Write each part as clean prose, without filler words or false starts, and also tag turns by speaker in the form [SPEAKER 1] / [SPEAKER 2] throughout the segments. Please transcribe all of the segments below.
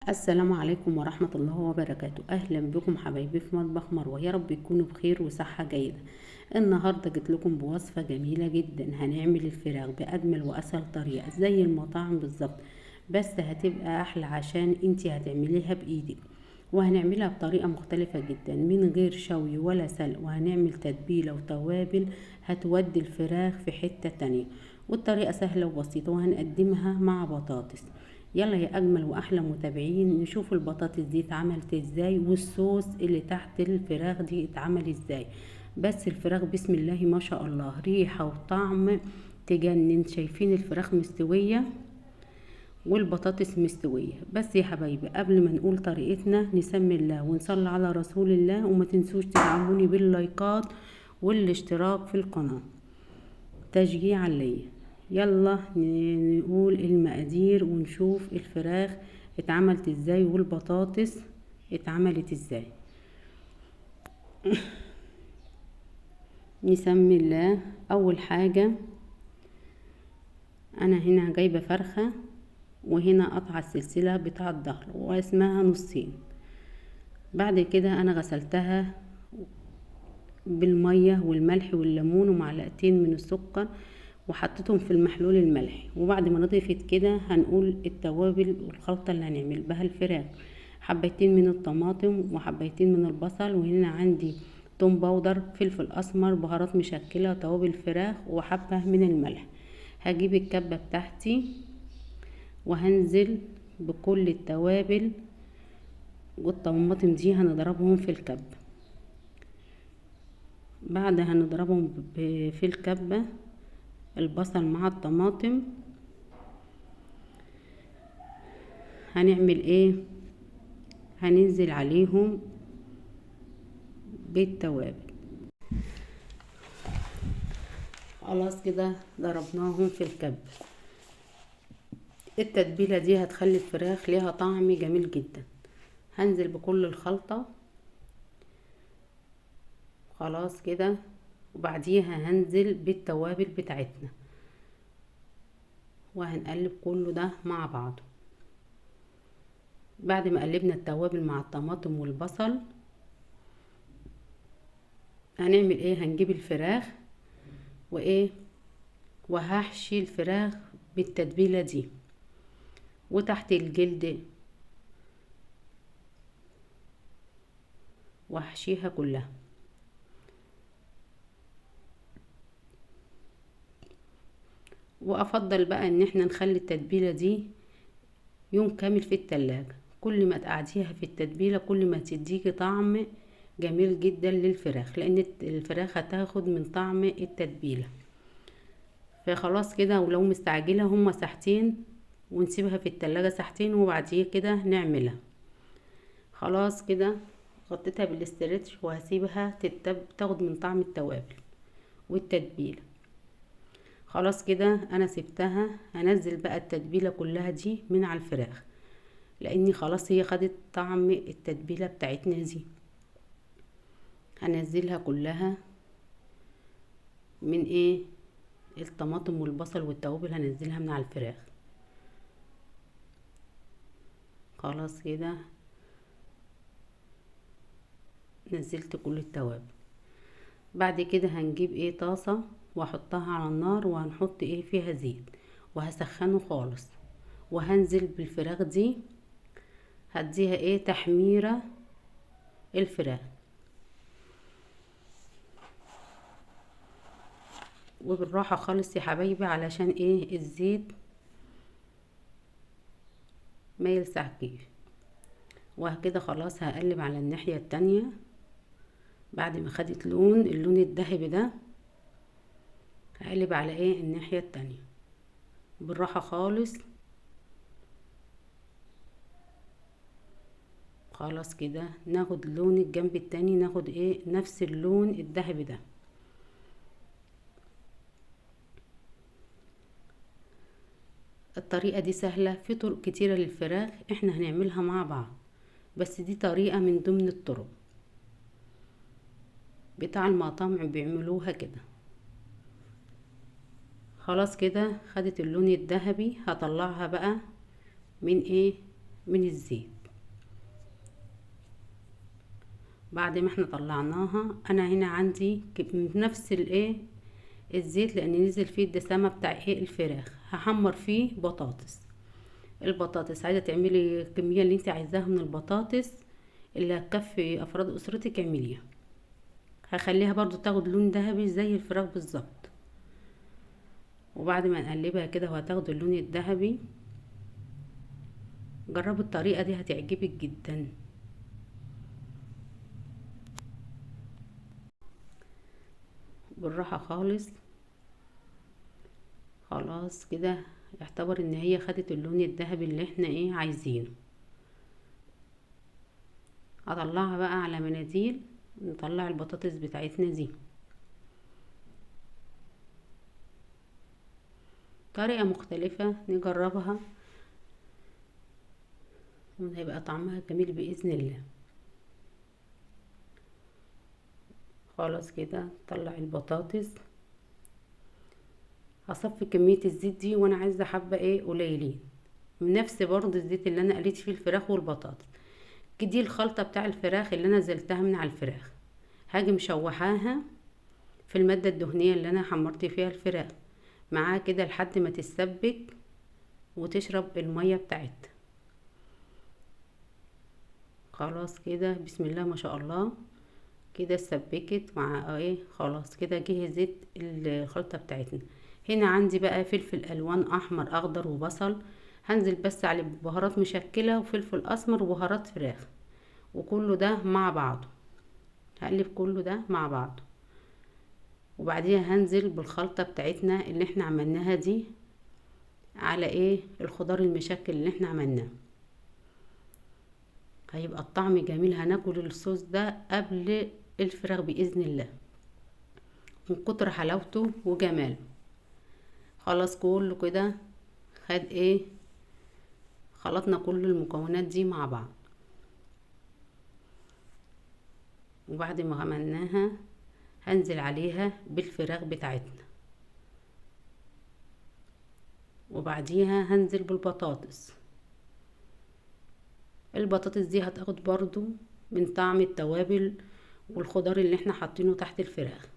[SPEAKER 1] السلام عليكم ورحمة الله وبركاته. أهلا بكم حبايبي في مطبخ مروة، يا رب يكونوا بخير وصحة جيدة. النهاردة جيت لكم بوصفة جميلة جدا. هنعمل الفراخ بأجمل وأسهل طريقة زي المطاعم بالظبط، بس هتبقى أحلى عشان انتي هتعمليها بإيدك، وهنعملها بطريقة مختلفة جدا من غير شوي ولا سلق، وهنعمل تتبيلة وتوابل هتودي الفراخ في حتة تانية، والطريقة سهلة وبسيطة، وهنقدمها مع بطاطس. يلا يا اجمل واحلى متابعين نشوف البطاطس دي اتعملت ازاي، والصوص اللي تحت الفراخ دي اتعمل ازاي. بس الفراخ بسم الله ما شاء الله ريحة وطعم تجنن. شايفين الفراخ مستوية والبطاطس مستوية. بس يا حبايبي قبل ما نقول طريقتنا نسمي الله ونصلي على رسول الله، وما تنسوش تدعموني باللايكات والاشتراك في القناة تشجيعا ليا. يلا نقول المقادير ونشوف الفراخ اتعملت ازاي والبطاطس اتعملت ازاي. نسمي الله. اول حاجة انا هنا جايبة فرخة، وهنا قطع السلسلة بتاع الظهر واسمها نصين. بعد كده انا غسلتها بالمية والملح والليمون ومعلقتين من السكر، وحطيتهم في المحلول الملحي. وبعد ما نضيفت كده هنقول التوابل والخلطة اللي هنعمل بها الفراخ. حبيتين من الطماطم وحبيتين من البصل، وهنا عندي توم باودر، فلفل اسمر، بهارات مشكلة، توابل فراخ، وحبة من الملح. هجيب الكبة بتاعتي وهنزل بكل التوابل والطماطم دي هنضربهم في الكبة. بعد هنضربهم في الكبة البصل مع الطماطم. هنعمل ايه؟ هننزل عليهم بالتوابل. خلاص كده ضربناهم في الكبة. التتبيلة دي هتخلي الفراخ ليها طعم جميل جدا. هنزل بكل الخلطة. خلاص كده. وبعديها هنزل بالتوابل بتاعتنا، وهنقلب كله ده مع بعضه. بعد ما قلبنا التوابل مع الطماطم والبصل هنعمل ايه؟ هنجيب الفراخ وايه، وهحشي الفراخ بالتتبيلة دي وتحت الجلد، وهحشيها كلها. وافضل بقى ان احنا نخلي التتبيلة دي يوم كامل في التلاجة. كل ما تقعديها في التتبيلة كل ما تديكي طعم جميل جدا للفراخ، لان الفراخ هتاخد من طعم التتبيلة. فخلاص كده. ولو مستعجلة هما ساعتين، ونسيبها في التلاجة ساعتين وبعديه كده نعملها. خلاص كده غطيتها بالاسترتش وهسيبها تاخد من طعم التوابل والتتبيلة. خلاص كده انا سبتها. هنزل بقى التتبيلة كلها دي من على الفراخ، لاني خلاص هي خدت طعم التتبيلة بتاعتنا دي. هنزلها كلها من ايه، الطماطم والبصل والتوابل هنزلها من على الفراخ. خلاص كده نزلت كل التوابل. بعد كده هنجيب ايه، طاسة، واحطها على النار، وهنحط ايه فيها زيت، وهسخنه خالص، وهنزل بالفراخ دي هديها ايه تحميرة الفراخ. وبالراحة خالص يا حبايبي علشان ايه الزيت ما يلسعكيش. وكده خلاص هقلب على الناحية التانية. بعد ما خدت اللون الذهبي ده هقلب على ايه الناحية التانية بالراحة خالص. خلاص كده ناخد لون الجنب التاني، ناخد ايه نفس اللون الذهبي ده. الطريقة دي سهلة، في طرق كتيرة للفراخ احنا هنعملها مع بعض، بس دي طريقة من ضمن الطرق بتاع المطاعم بيعملوها كده. خلاص كده خدت اللون الذهبي. هطلعها بقى من ايه من الزيت. بعد ما احنا طلعناها، انا هنا عندي نفس الايه الزيت، لان نزل فيه الدسامة بتاع ايه الفراخ، هحمر فيه بطاطس. البطاطس عايزة تعملي الكمية اللي انت عايزاها من البطاطس اللي هتكفي افراد اسرتك اعمليها. هخليها برضو تاخد لون ذهبي زي الفراخ بالظبط. وبعد ما نقلبها كده وهتاخد اللون الذهبي، جربوا الطريقة دي هتعجبك جدا. بالراحة خالص. خلاص كده يعتبر ان هي خدت اللون الذهبي اللي احنا ايه عايزينه. هطلعها بقى على مناديل، نطلع البطاطس بتاعتنا دي. طريقة مختلفة نجربها وهيبقى طعمها جميل بإذن الله. خلاص كده طلع البطاطس. هصفي كمية الزيت دي وانا عايزة حبة ايه قليلين، من نفس برضه الزيت اللي انا قليت فيه الفراخ والبطاطس. دي الخلطة بتاع الفراخ اللي انا نزلتها من على الفراخ. هاجي مشوحاها في المادة الدهنية اللي انا حمرت فيها الفراخ معاها كده لحد ما تتسبك وتشرب المية بتاعتها. خلاص كده بسم الله ما شاء الله، كده اتسبكت مع ايه. خلاص كده جهزت الخلطة بتاعتنا. هنا عندي بقى فلفل الوان احمر اخضر وبصل، هنزل بس عليه بهارات مشكلة وفلفل اسمر وبهارات فراخ، وكله ده مع بعضه. هقلب كله ده مع بعضه، وبعديها هنزل بالخلطة بتاعتنا اللي احنا عملناها دي على ايه الخضار المشكل اللي احنا عملناه. هيبقى الطعم جميل، هناكل الصوص ده قبل الفراخ بإذن الله من كتر حلاوته وجماله. خلاص كله كده خد ايه، خلطنا كل المكونات دي مع بعض. وبعد ما عملناها هنزل عليها بالفراخ بتاعتنا، وبعديها هنزل بالبطاطس. البطاطس دي هتاخد برضو من طعم التوابل والخضار اللي احنا حاطينه تحت الفراخ.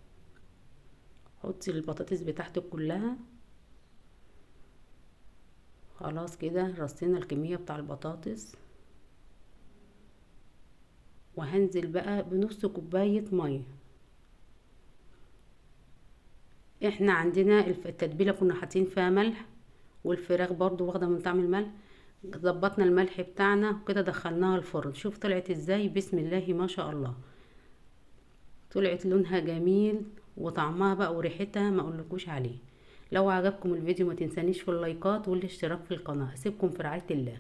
[SPEAKER 1] حطي البطاطس بتاعتك كلها. خلاص كده رصينا الكمية بتاع البطاطس، وهنزل بقى بنص كوباية مية. احنا عندنا التتبيلة كنا حاطين فيها ملح، والفراخ برضو واخدة من طعم الملح. ظبطنا الملح بتاعنا وكده دخلناها الفرن. شوف طلعت ازاي، بسم الله ما شاء الله. طلعت لونها جميل وطعمها بقى وريحتها ما اقولكوش عليه. لو عجبكم الفيديو ما تنسانيش في اللايكات والاشتراك في القناة. اسيبكم في رعاية الله.